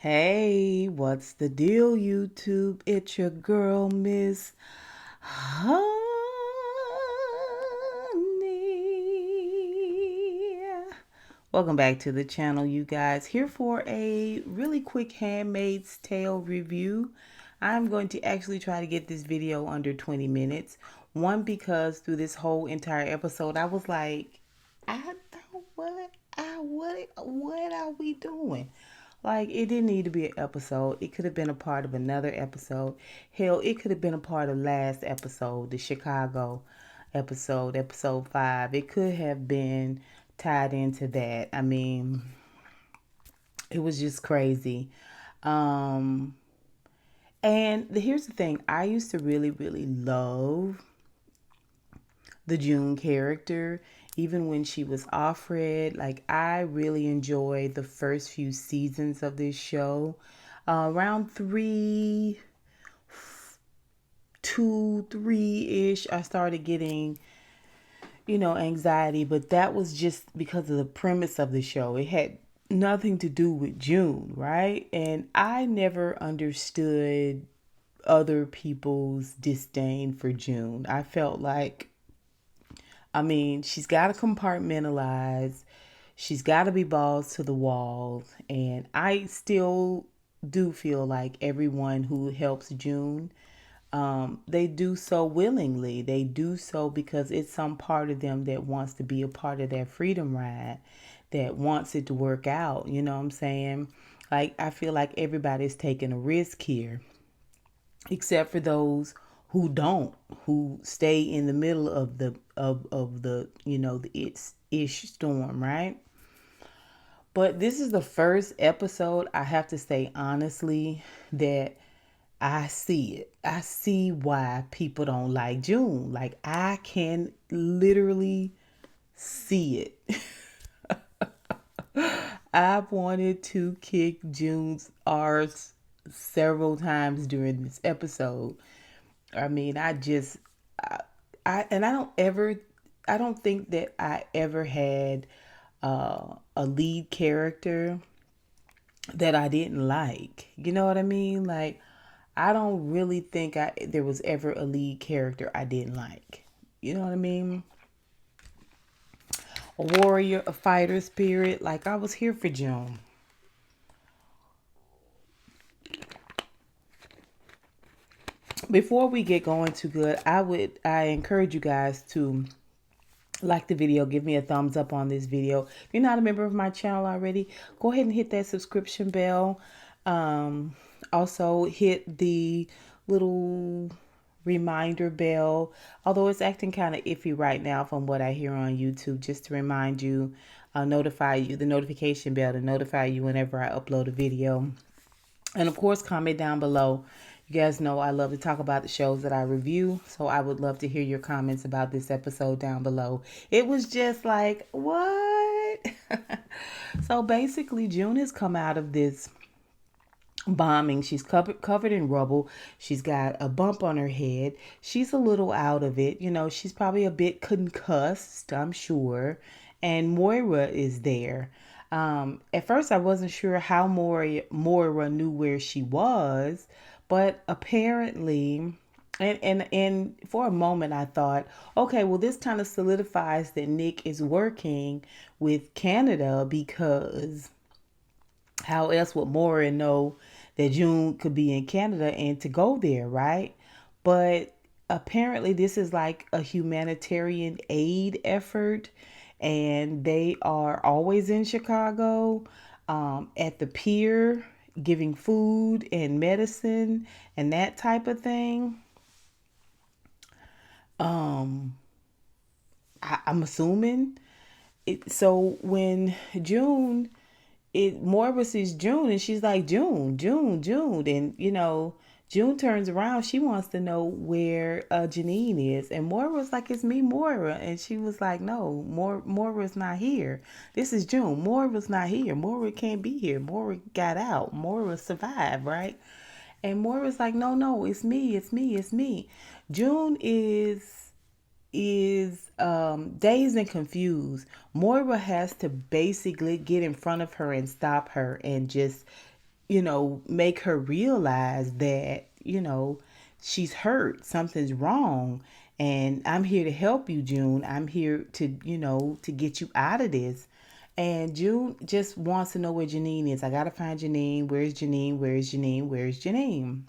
Hey, what's the deal, YouTube? It's your girl, Miss Honey. Welcome back to the channel, you guys. Here for a really quick Handmaid's Tale review. I'm going to actually try to get this video under 20 minutes. One, because through this whole entire episode, I was like, I don't what are we doing? Like, it didn't need to be an episode. It could have been a part of another episode. Hell, it could have been a part of last episode, the Chicago episode, episode 5. It could have been tied into that. I mean, it was just crazy. Um, here's the thing. I used to really, really love the June character, even when she was Offred. Like, I really enjoyed the first few seasons of this show. Around 3 ish, I started getting, anxiety, but that was just because of the premise of the show. It had nothing to do with June, right? And I never understood other people's disdain for June. I felt like, she's got to compartmentalize. She's got to be balls to the wall. And I still do feel like everyone who helps June, they do so willingly. They do so because it's some part of them that wants to be a part of that freedom ride, that wants it to work out. You know what I'm saying? Like, I feel like everybody's taking a risk here, except for those who don't, who stay in the middle of the the it's ish storm, right? But this is the first episode, I have to say honestly, that I see it. I see why people don't like June. Like, I can literally see it. I've wanted to kick June's arse several times during this episode. I mean, and I don't think that I ever had a lead character that I didn't like. You know what I mean? Like, I don't really think there was ever a lead character I didn't like. You know what I mean? A warrior, a fighter spirit. Like, I was here for June. Before we get going too good, I encourage you guys to like the video, give me a thumbs up on this video. If you're not a member of my channel already, go ahead and hit that subscription bell. Um, Also hit the little reminder bell, although it's acting kind of iffy right now from what I hear on YouTube, just to remind you, notify you, the notification bell to notify you whenever I upload a video. And of course, comment down below. You guys know I love to talk about the shows that I review, so I would love to hear your comments about this episode down below. It was just like, what? So basically, June has come out of this bombing. She's covered in rubble. She's got a bump on her head. She's a little out of it. She's probably a bit concussed, I'm sure. And Moira is there. At first, I wasn't sure how Moira knew where she was, but apparently, and for a moment, I thought, okay, well, this kind of solidifies that Nick is working with Canada, because how else would Moira know that June could be in Canada and to go there, right? But apparently, this is like a humanitarian aid effort, and they are always in Chicago, at the pier, giving food and medicine and that type of thing. Um, I'm assuming it. So when June, Moira sees June and she's like, June, June, June. And, June turns around. She wants to know where Jeanine is. And Moira's like, it's me, Moira. And she was like, no, Moira's not here. This is June. Moira's not here. Moira can't be here. Moira got out. Moira survived, right? And Moira's like, no, no, it's me, it's me, it's me. June is dazed and confused. Moira has to basically get in front of her and stop her and just make her realize that, she's hurt, something's wrong. And I'm here to help you, June. I'm here to, to get you out of this. And June just wants to know where Jeanine is. I gotta find Jeanine. Where's Jeanine? Where's Jeanine? Where's Jeanine?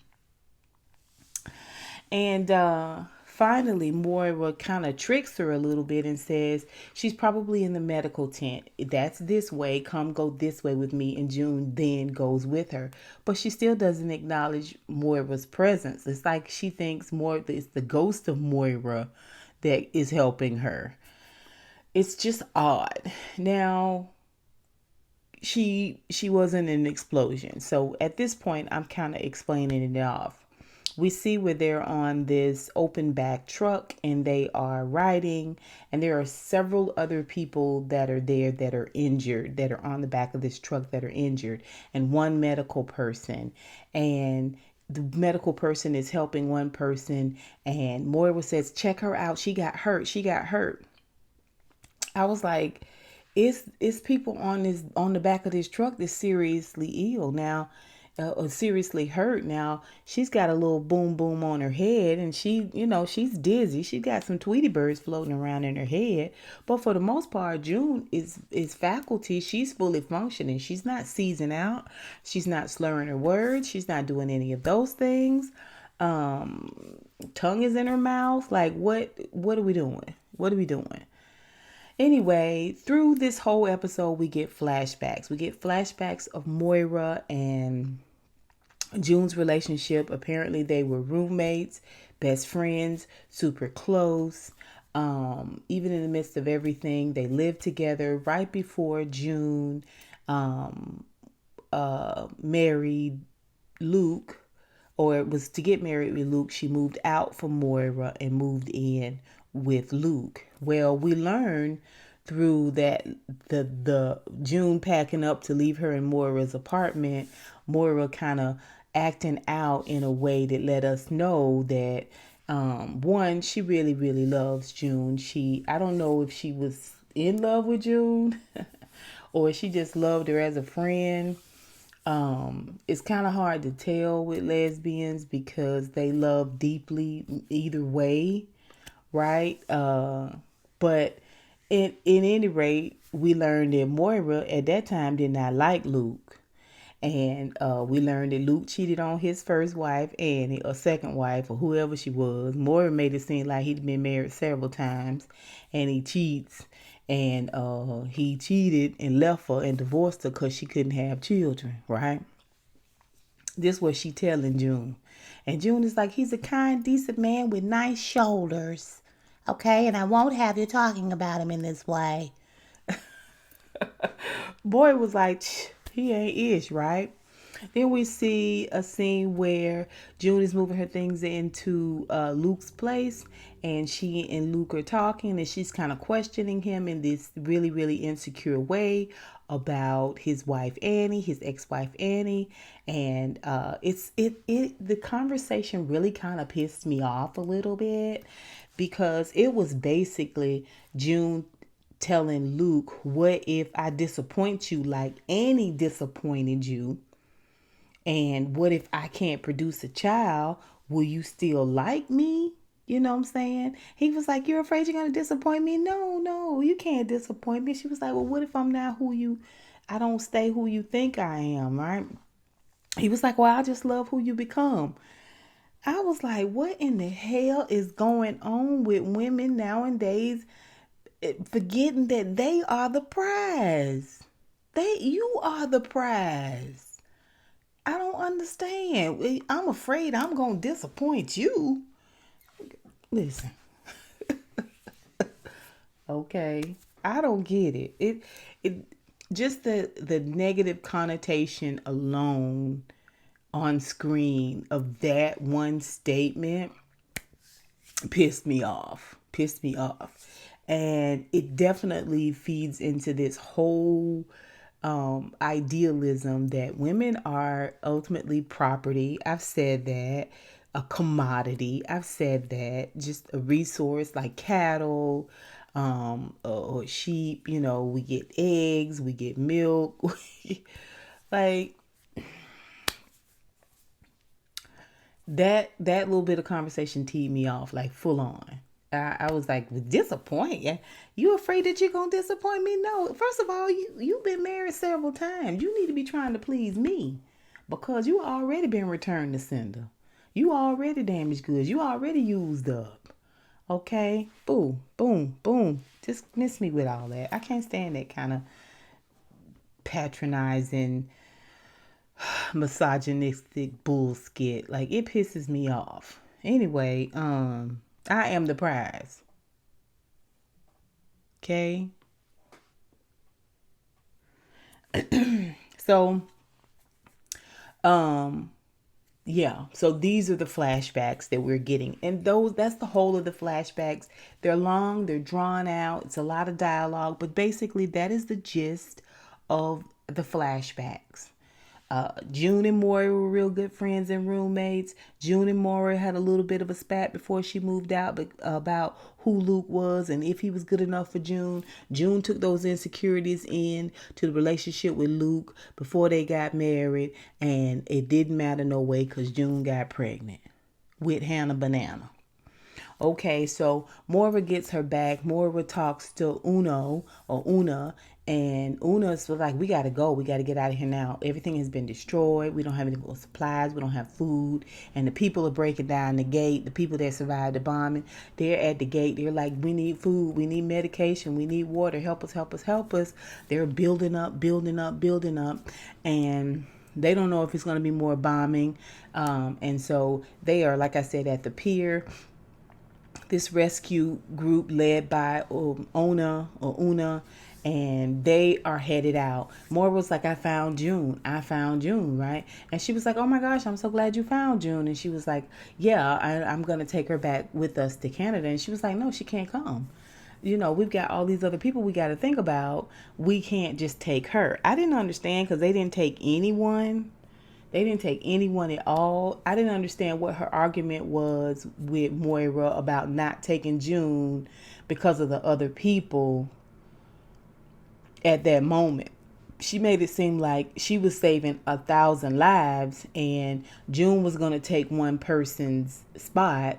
And finally, Moira kind of tricks her a little bit and says she's probably in the medical tent. That's this way. Come go this way with me. And June then goes with her. But she still doesn't acknowledge Moira's presence. It's like she thinks it's the ghost of Moira that is helping her. It's just odd. Now, she wasn't in an explosion. So at this point, I'm kind of explaining it off. We see where they're on this open back truck and they are riding, and there are several other people that are there that are injured, that are on the back of this truck that are injured, and one medical person. And the medical person is helping one person, and Moira says, check her out. She got hurt. She got hurt. I was like, it's people on the back of this truck that's seriously ill now, or seriously hurt now. She's got a little boom boom on her head, and she's dizzy. She's got some Tweety birds floating around in her head, but for the most part, June is faculty. She's fully functioning. She's not seizing out. She's not slurring her words. She's not doing any of those things. Tongue is in her mouth. Like what are we doing? What are we doing? Anyway, through this whole episode, we get flashbacks. We get flashbacks of Moira and June's relationship. Apparently, they were roommates, best friends, super close. Even in the midst of everything, they lived together. Right before June married Luke, or it was to get married with Luke, she moved out from Moira and moved in with Luke. Well, we learn through that the June packing up to leave her in Moira's apartment, Moira kind of acting out in a way that let us know that one, she really really loves June. I don't know if she was in love with June or she just loved her as a friend. It's kind of hard to tell with lesbians because they love deeply either way, right? But in any rate, we learned that Moira at that time did not like Luke. And we learned that Luke cheated on his first wife, Annie, or second wife, or whoever she was. Moira made it seem like he'd been married several times, and he cheats. And he cheated and left her and divorced her because she couldn't have children, right? This was she telling June. And June is like, he's a kind, decent man with nice shoulders. Okay, and I won't have you talking about him in this way. Boy was like, he ain't ish, right? Then we see a scene where June is moving her things into Luke's place, and she and Luke are talking, and she's kind of questioning him in this really, really insecure way about his wife Annie, his ex-wife Annie, and the conversation really kind of pissed me off a little bit because it was basically June telling Luke, what if I disappoint you like Annie disappointed you? And what if I can't produce a child? Will you still like me? You know what I'm saying? He was like, you're afraid you're going to disappoint me? No, no, you can't disappoint me. She was like, well, what if I don't stay who you think I am, right? He was like, well, I just love who you become. I was like, what in the hell is going on with women nowadays forgetting that they are the prize? You are the prize. I don't understand. I'm afraid I'm going to disappoint you. Listen, okay. I don't get it. It just the negative connotation alone on screen of that one statement pissed me off. Pissed me off. And it definitely feeds into this whole idealism that women are ultimately property. I've said that. A commodity. I've said that. Just a resource like cattle, or sheep. We get eggs, we get milk. Like, that little bit of conversation teed me off like full on. I was like, disappoint? Yeah. You afraid that you're gonna disappoint me? No. First of all, you've been married several times. You need to be trying to please me because you already been returned to sender. You already damaged goods. You already used up. Okay? Boom, boom, boom. Just miss me with all that. I can't stand that kind of patronizing, misogynistic bullshit. Like it pisses me off. Anyway, I am the prize. Okay? So, um, yeah. So these are the flashbacks that we're getting. And that's the whole of the flashbacks. They're long, they're drawn out, it's a lot of dialogue, but basically that is the gist of the flashbacks. June and Maury were real good friends and roommates. June and Maury had a little bit of a spat before she moved out about who Luke was and if he was good enough for June. June took those insecurities in to the relationship with Luke before they got married, and it didn't matter no way because June got pregnant with Hannah Banana. Okay, so Moira gets her back. Moira talks to Una, and Una's like, we gotta go. We gotta get out of here now. Everything has been destroyed. We don't have any more supplies. We don't have food. And the people are breaking down the gate. The people that survived the bombing, they're at the gate. They're like, we need food. We need medication. We need water. Help us, help us, help us. They're building up, building up, building up. And they don't know if it's going to be more bombing. And so they are, like I said, at the pier. This rescue group led by Una, and they are headed out. Moore was like, I found June, right? And she was like, oh my gosh, I'm so glad you found June. And she was like, yeah, I'm going to take her back with us to Canada. And she was like, no, she can't come. You know, we've got all these other people we got to think about. We can't just take her. I didn't understand because they didn't take anyone. They didn't take anyone at all. I didn't understand what her argument was with Moira about not taking June because of the other people at that moment. She made it seem like she was saving 1,000 lives and June was going to take one person's spot,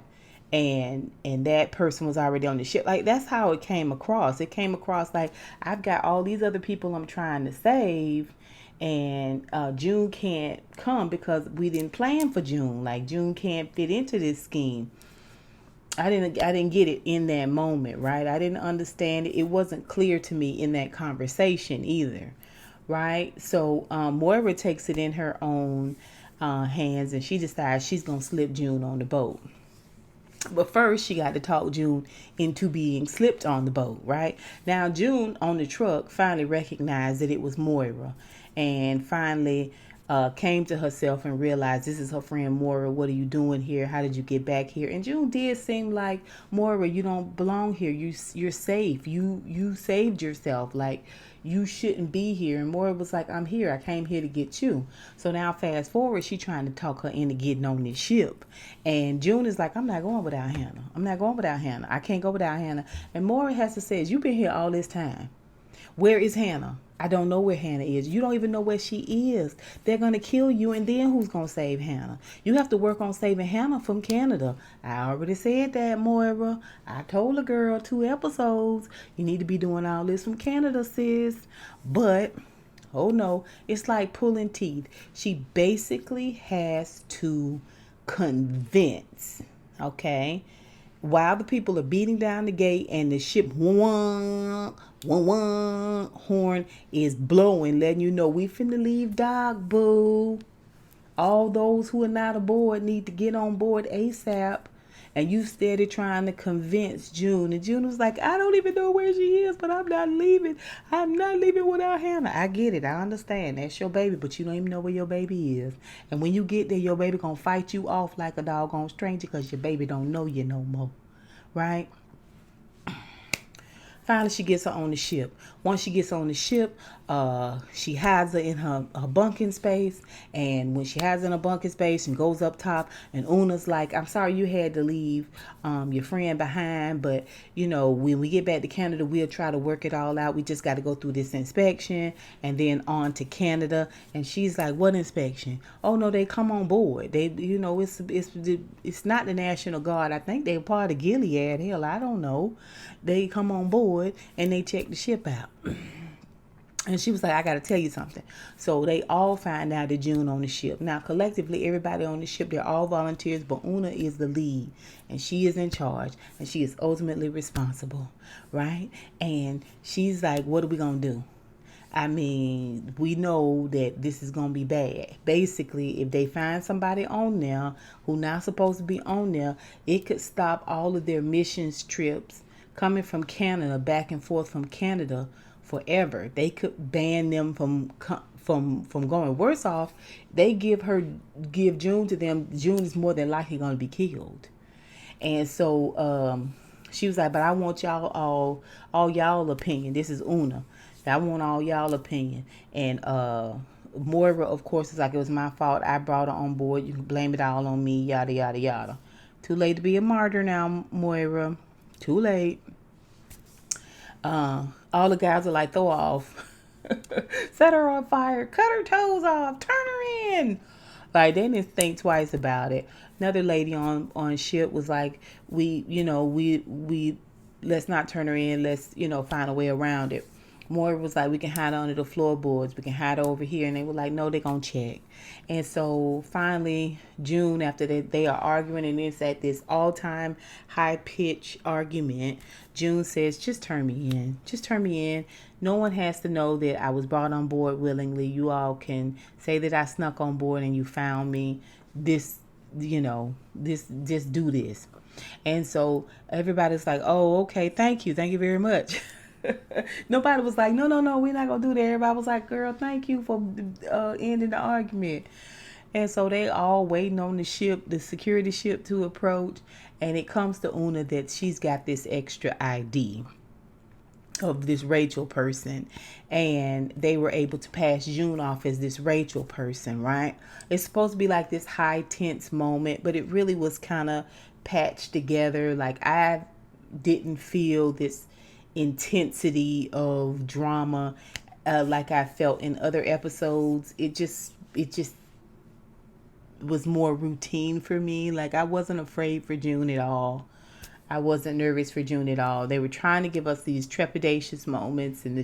and that person was already on the ship. Like that's how it came across. It came across like I've got all these other people I'm trying to save, and June can't come because we didn't plan for June. Like June can't fit into this scheme. I didn't get it in that moment, right? I didn't understand it. It wasn't clear to me in that conversation either, right? So Moira takes it in her own hands, and she decides she's gonna slip June on the boat. But first, she got to talk June into being slipped on the boat, right? Now, June on the truck finally recognized that it was Moira, and finally came to herself and realized this is her friend Moira. What are you doing here? How did you get back here? And June did seem like, Moira, you don't belong here. You're safe. You saved yourself. Like you shouldn't be here. And Moira was like, I'm here. I came here to get you. So now fast forward, she trying to talk her into getting on this ship. And June is like, I'm not going without Hannah. I'm not going without Hannah. I can't go without Hannah. And Moira has to say, you've been here all this time. Where is Hannah? I don't know where Hannah is. You don't even know where she is. They're going to kill you, and then who's going to save Hannah? You have to work on saving Hannah from Canada. I already said that, Moira. I told a girl 2 episodes. You need to be doing all this from Canada, sis. But, oh no, it's like pulling teeth. She basically has to convince, okay? While the people are beating down the gate and the ship horn is blowing, letting you know we finna leave dock, boo. All those who are not aboard need to get on board ASAP. And you steady trying to convince June. And June was like, I don't even know where she is, but I'm not leaving. I'm not leaving without Hannah. I get it. I understand. That's your baby, but you don't even know where your baby is. And when you get there, your baby gonna fight you off like a doggone stranger because your baby don't know you no more. Right? Finally, she gets her on the ship. Once she gets on the ship, She hides her in her bunking space, and when she hides in her bunking space and goes up top, and Una's like, I'm sorry you had to leave your friend behind, but when we get back to Canada, we'll try to work it all out. We just got to go through this inspection and then on to Canada. And she's like, what inspection? Oh no, they come on board. They it's not the National Guard. I think they're part of Gilead. Hell, I don't know. They come on board and they check the ship out. And she was like, I got to tell you something. So they all find out that June on the ship. Now, collectively, everybody on the ship, they're all volunteers, but Una is the lead. And she is in charge. And she is ultimately responsible, right? And she's like, what are we going to do? I mean, we know that this is going to be bad. Basically, if they find somebody on there who not supposed to be on there, it could stop all of their missions trips coming from Canada, back and forth from Canada, forever. They could ban them from going. Worse off, they give June to them. June is more than likely going to be killed. And so she was like, but I want all y'all opinion. This is Una. I want all y'all opinion. And Moira, of course, is like, it was my fault. I brought her on board. You can blame it all on me. Yada yada yada. Too late to be a martyr now, Moira. Too late. All the guys are like, throw off. Set her on fire. Cut her toes off. Turn her in. Like, they didn't think twice about it. Another lady on ship was like, we let's not turn her in. Let's, find a way around it. Moira was like, we can hide under the floorboards. We can hide over here. And they were like, no, they're going to check. And so finally, June, after they are arguing, and it's at this all-time high-pitched argument, June says, just turn me in. Just turn me in. No one has to know that I was brought on board willingly. You all can say that I snuck on board and you found me. Just do this. And so everybody's like, oh, okay, thank you very much. Nobody was like, no, we're not gonna do that. Everybody was like, girl, thank you for ending the argument. And so they all waiting on the security ship to approach, and it comes to Una that she's got this extra ID of this Rachel person, and they were able to pass June off as this Rachel person, right? It's supposed to be like this high tense moment, but it really was kind of patched together. Like, I didn't feel this intensity of drama like I felt in other episodes. It just was more routine for me. Like, I wasn't afraid for June at all. I wasn't nervous for June at all. They were trying to give us these trepidatious moments and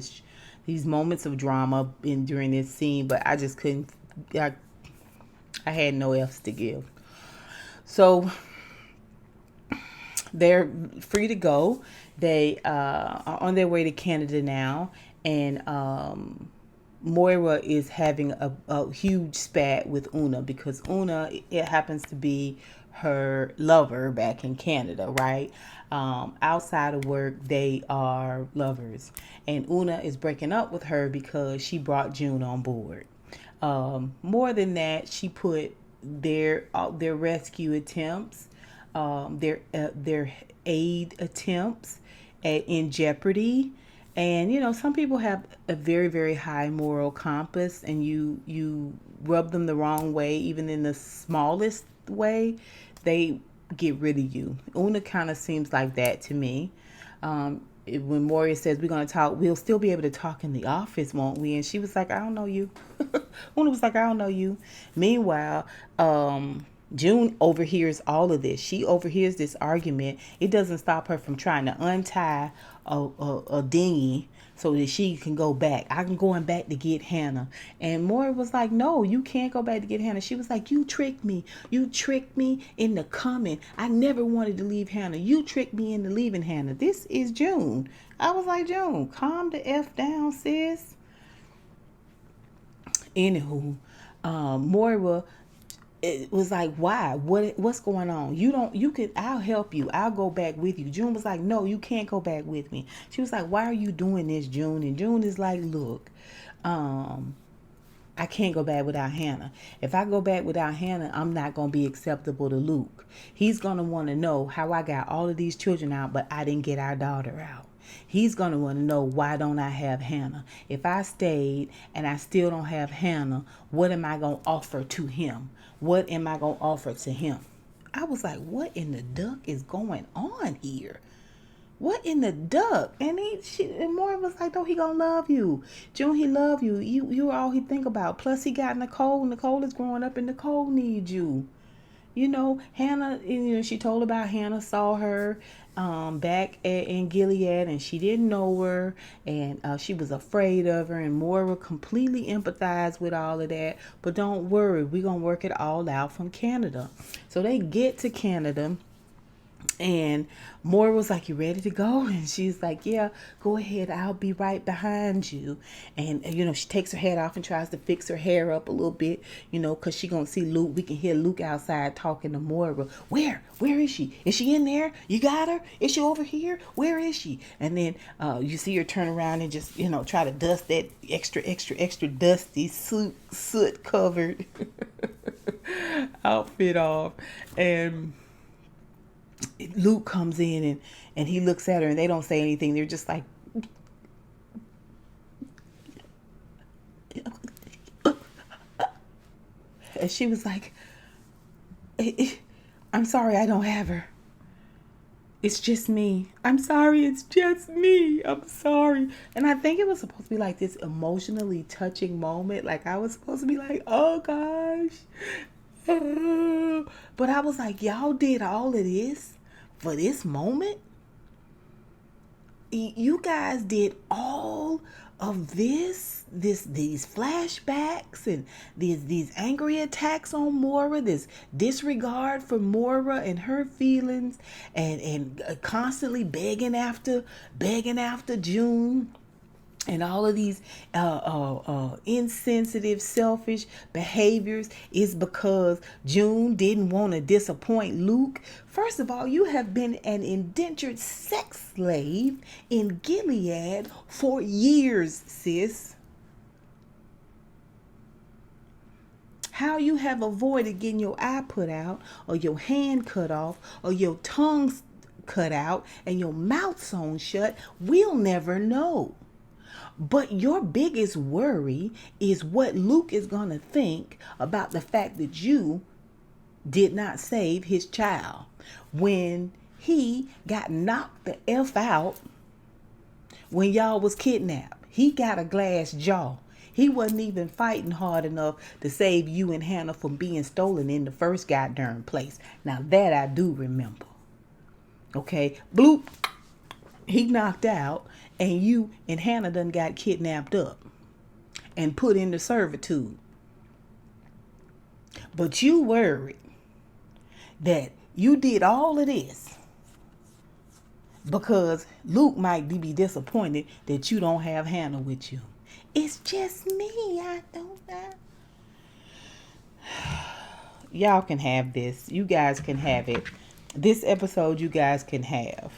these moments of drama during this scene, but I just couldn't. I had no else to give. So they're free to go. They are on their way to Canada now, and Moira is having a huge spat with Una, because Una, it happens to be her lover back in Canada, right? Outside of work, they are lovers, and Una is breaking up with her because she brought June on board. More than that, she put their rescue attempts, their aid attempts in jeopardy. And some people have a very, very high moral compass, and you rub them the wrong way, even in the smallest way, they get rid of you. Una kind of seems like that to me. When Moria says we're going to talk, we'll still be able to talk in the office, won't we? And she was like, I don't know you. Una was like, I don't know you. Meanwhile, June overhears all of this. She overhears this argument. It doesn't stop her from trying to untie a dinghy so that she can go back. I'm going back to get Hannah. And Moira was like, no, you can't go back to get Hannah. She was like, you tricked me. You tricked me into coming. I never wanted to leave Hannah. You tricked me into leaving Hannah. This is June. I was like, June, calm the F down, sis. Anywho, Moira, it was like, why? What's going on? I'll help you. I'll go back with you. June was like, no, you can't go back with me. She was like, why are you doing this, June? And June is like, look, I can't go back without Hannah. If I go back without Hannah, I'm not going to be acceptable to Luke. He's going to want to know how I got all of these children out, but I didn't get our daughter out. He's going to want to know, why don't I have Hannah? If I stayed and I still don't have Hannah, what am I going to offer to him? What am I going to offer to him? I was like, what in the duck is going on here? What in the duck? And and Maura was like, no, he gonna love you. June, he love you. You're all he think about. Plus he got Nicole. Nicole is growing up and Nicole needs you. Hannah, she told about Hannah saw her back in Gilead, and she didn't know her, and she was afraid of her, and Moira completely empathized with all of that. But don't worry, we're going to work it all out from Canada. So they get to Canada, and Moira was like, you ready to go? And she's like, yeah, go ahead. I'll be right behind you. And, she takes her head off and tries to fix her hair up a little bit, because she going to see Luke. We can hear Luke outside talking to Moira. Where is she? Is she in there? You got her? Is she over here? Where is she? And then you see her turn around and just, try to dust that extra dusty soot covered outfit off. And Luke comes in and he looks at her, and they don't say anything. They're just like, and she was like, I'm sorry, I don't have her. It's just me. I'm sorry, it's just me. I'm sorry. And I think it was supposed to be like this emotionally touching moment. Like I was supposed to be like, oh gosh. But I was like, y'all did all of this for this moment? You guys did all of these flashbacks and these angry attacks on Moira, this disregard for Moira and her feelings, and constantly begging after June. And all of these insensitive, selfish behaviors is because June didn't want to disappoint Luke. First of all, you have been an indentured sex slave in Gilead for years, sis. How you have avoided getting your eye put out, or your hand cut off, or your tongue cut out, and your mouth sewn shut, we'll never know. But your biggest worry is what Luke is going to think about the fact that you did not save his child when he got knocked the F out when y'all was kidnapped. He got a glass jaw. He wasn't even fighting hard enough to save you and Hannah from being stolen in the first goddamn place. Now that I do remember. Okay, bloop. He knocked out, and you and Hannah done got kidnapped up and put into servitude. But you worried that you did all of this because Luke might be disappointed that you don't have Hannah with you. It's just me. I don't know. Y'all can have this. You guys can have it. This episode you guys can have.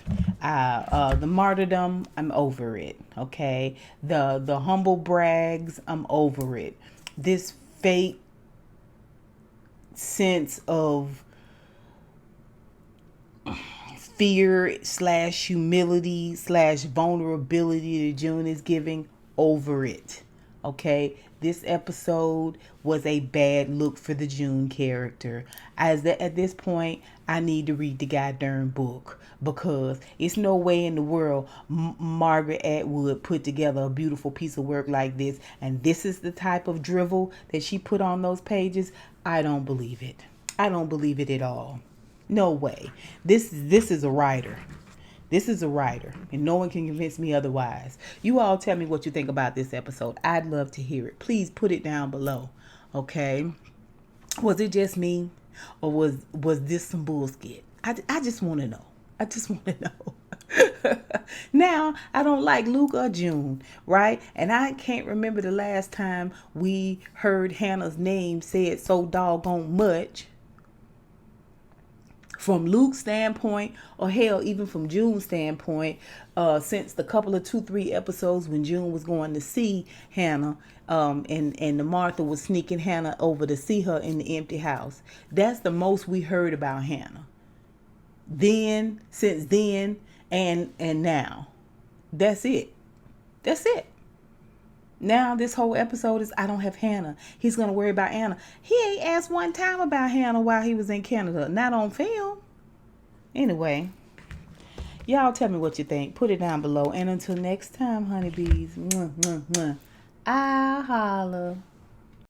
The martyrdom, I'm over it. Okay. The humble brags, I'm over it. This fake sense of fear / humility / vulnerability that June is giving, over it. Okay, this episode was a bad look for the June character. At this point, I need to read the goddamn book, because it's no way in the world Margaret Atwood put together a beautiful piece of work like this, and this is the type of drivel that she put on those pages. I don't believe it. I don't believe it at all. No way. This is a writer. This is a writer, and no one can convince me otherwise. You all tell me what you think about this episode. I'd love to hear it. Please put it down below. Okay? Was it just me, or was this some bullshit? I just want to know. I just want to know. Now, I don't like Luke or June, right? And I can't remember the last time we heard Hannah's name said so doggone much. From Luke's standpoint, or hell, even from June's standpoint, since the couple of 2-3 episodes when June was going to see Hannah, and the Martha was sneaking Hannah over to see her in the empty house. That's the most we heard about Hannah. Since then, and now. That's it. That's it. Now this whole episode is I don't have Hannah. He's going to worry about Anna. He ain't asked one time about Hannah while he was in Canada. Not on film. Anyway, y'all tell me what you think. Put it down below. And until next time, honeybees, mwah, mwah, mwah, I'll holla.